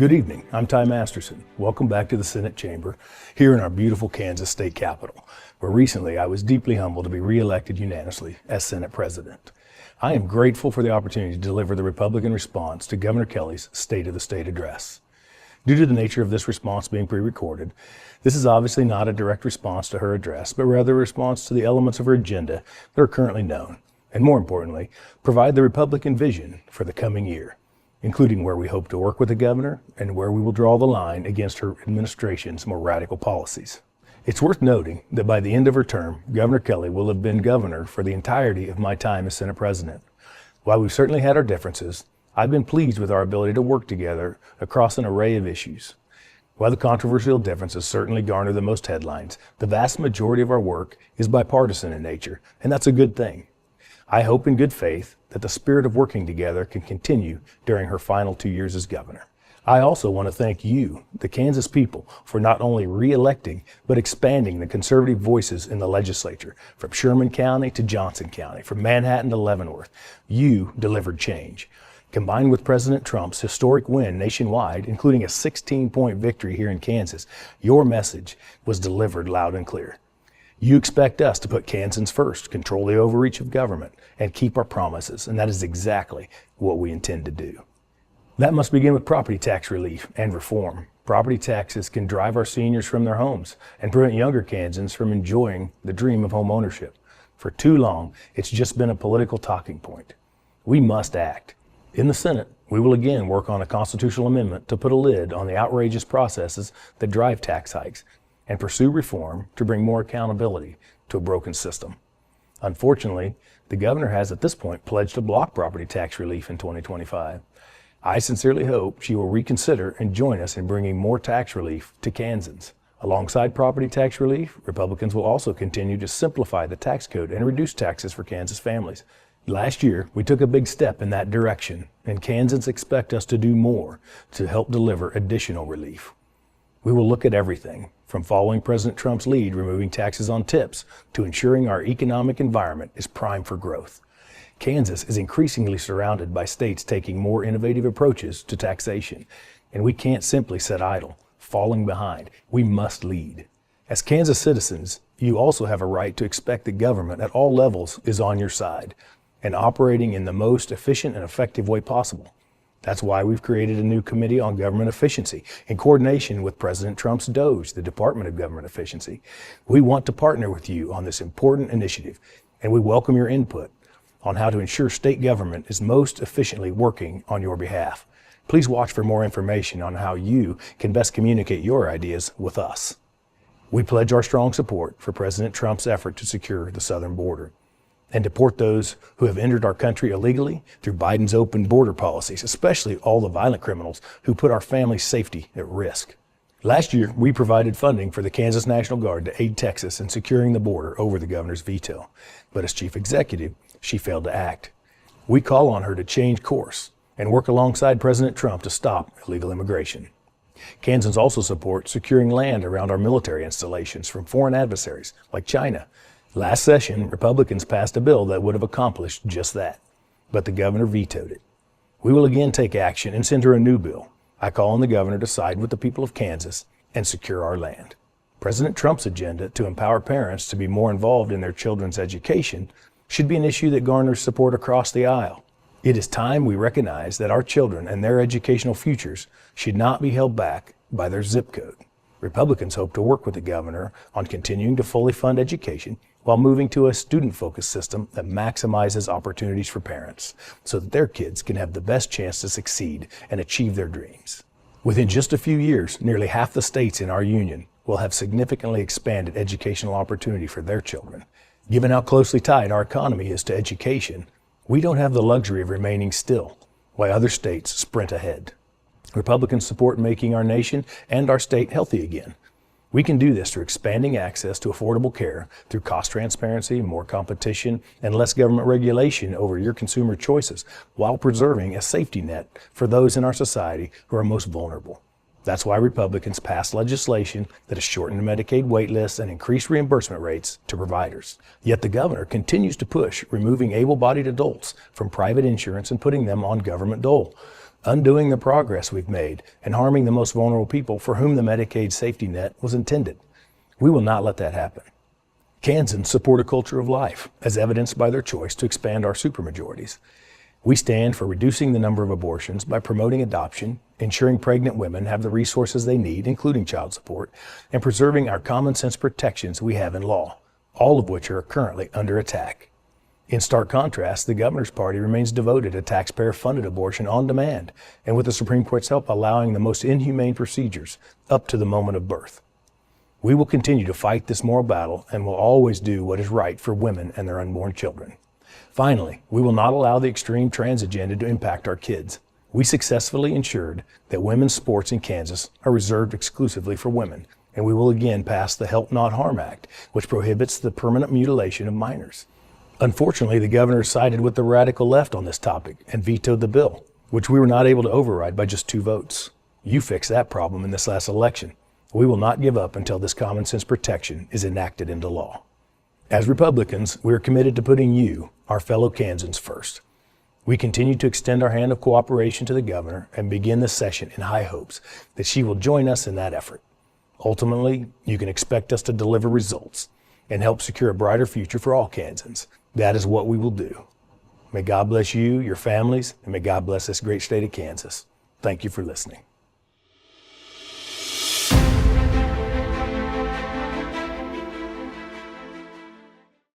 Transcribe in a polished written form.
Good evening, I'm Ty Masterson. Welcome back to the Senate Chamber here in our beautiful Kansas state capitol, where recently I was deeply humbled to be re-elected unanimously as Senate President. I am grateful for the opportunity to deliver the Republican response to Governor Kelly's State of the State address. Due to the nature of this response being pre-recorded, this is obviously not a direct response to her address, but rather a response to the elements of her agenda that are currently known, and more importantly, provide the Republican vision for the coming year, including where we hope to work with the governor and where we will draw the line against her administration's more radical policies. It's worth noting that by the end of her term, Governor Kelly will have been governor for the entirety of my time as Senate President. While we've certainly had our differences, I've been pleased with our ability to work together across an array of issues. While the controversial differences certainly garner the most headlines, the vast majority of our work is bipartisan in nature, and that's a good thing. I hope in good faith that the spirit of working together can continue during her final 2 years as governor. I also want to thank you, the Kansas people, for not only re-electing, but expanding the conservative voices in the legislature, from Sherman County to Johnson County, from Manhattan to Leavenworth. You delivered change. Combined with President Trump's historic win nationwide, including a 16-point victory here in Kansas, your message was delivered loud and clear. You expect us to put Kansans first, control the overreach of government, and keep our promises, and that is exactly what we intend to do. That must begin with property tax relief and reform. Property taxes can drive our seniors from their homes and prevent younger Kansans from enjoying the dream of home ownership. For too long, it's just been a political talking point. We must act. In the Senate, we will again work on a constitutional amendment to put a lid on the outrageous processes that drive tax hikes and pursue reform to bring more accountability to a broken system. Unfortunately, the governor has at this point pledged to block property tax relief in 2025. I sincerely hope she will reconsider and join us in bringing more tax relief to Kansans. Alongside property tax relief, Republicans will also continue to simplify the tax code and reduce taxes for Kansas families. Last year, we took a big step in that direction, and Kansans expect us to do more to help deliver additional relief. We will look at everything, from following President Trump's lead, removing taxes on tips, to ensuring our economic environment is primed for growth. Kansas is increasingly surrounded by states taking more innovative approaches to taxation, and we can't simply sit idle, falling behind. We must lead. As Kansas citizens, you also have a right to expect that government at all levels is on your side and operating in the most efficient and effective way possible. That's why we've created a new committee on government efficiency in coordination with President Trump's DOGE, the Department of Government Efficiency. We want to partner with you on this important initiative, and we welcome your input on how to ensure state government is most efficiently working on your behalf. Please watch for more information on how you can best communicate your ideas with us. We pledge our strong support for President Trump's effort to secure the southern border and deport those who have entered our country illegally through Biden's open border policies, especially all the violent criminals who put our family's safety at risk. Last year, we provided funding for the Kansas National Guard to aid Texas in securing the border over the governor's veto. But as chief executive, she failed to act. We call on her to change course and work alongside President Trump to stop illegal immigration. Kansans also support securing land around our military installations from foreign adversaries like China. Last session, Republicans passed a bill that would have accomplished just that, but the governor vetoed it. We will again take action and send her a new bill. I call on the governor to side with the people of Kansas and secure our land. President Trump's agenda to empower parents to be more involved in their children's education should be an issue that garners support across the aisle. It is time we recognize that our children and their educational futures should not be held back by their zip code. Republicans hope to work with the governor on continuing to fully fund education while moving to a student-focused system that maximizes opportunities for parents so that their kids can have the best chance to succeed and achieve their dreams. Within just a few years, nearly half the states in our union will have significantly expanded educational opportunity for their children. Given how closely tied our economy is to education, we don't have the luxury of remaining still while other states sprint ahead. Republicans support making our nation and our state healthy again. We can do this through expanding access to affordable care, through cost transparency, more competition, and less government regulation over your consumer choices, while preserving a safety net for those in our society who are most vulnerable. That's why Republicans passed legislation that has shortened Medicaid wait lists and increased reimbursement rates to providers. Yet the governor continues to push removing able-bodied adults from private insurance and putting them on government dole. undoing the progress we've made and harming the most vulnerable people for whom the Medicaid safety net was intended. We will not let that happen. Kansans support a culture of life, as evidenced by their choice to expand our supermajorities. We stand for reducing the number of abortions by promoting adoption, ensuring pregnant women have the resources they need, including child support, and preserving our common sense protections we have in law, all of which are currently under attack. In stark contrast, the governor's party remains devoted to taxpayer-funded abortion on demand, and with the Supreme Court's help, allowing the most inhumane procedures up to the moment of birth. We will continue to fight this moral battle and will always do what is right for women and their unborn children. Finally, we will not allow the extreme trans agenda to impact our kids. We successfully ensured that women's sports in Kansas are reserved exclusively for women, and we will again pass the Help Not Harm Act, which prohibits the permanent mutilation of minors. Unfortunately, the governor sided with the radical left on this topic and vetoed the bill, which we were not able to override by just 2 votes. You fixed that problem in this last election. We will not give up until this common sense protection is enacted into law. As Republicans, we are committed to putting you, our fellow Kansans, first. We continue to extend our hand of cooperation to the governor and begin the session in high hopes that she will join us in that effort. Ultimately, you can expect us to deliver results and help secure a brighter future for all Kansans. That is what we will do. May God bless you, your families, and may God bless this great state of Kansas. Thank you for listening.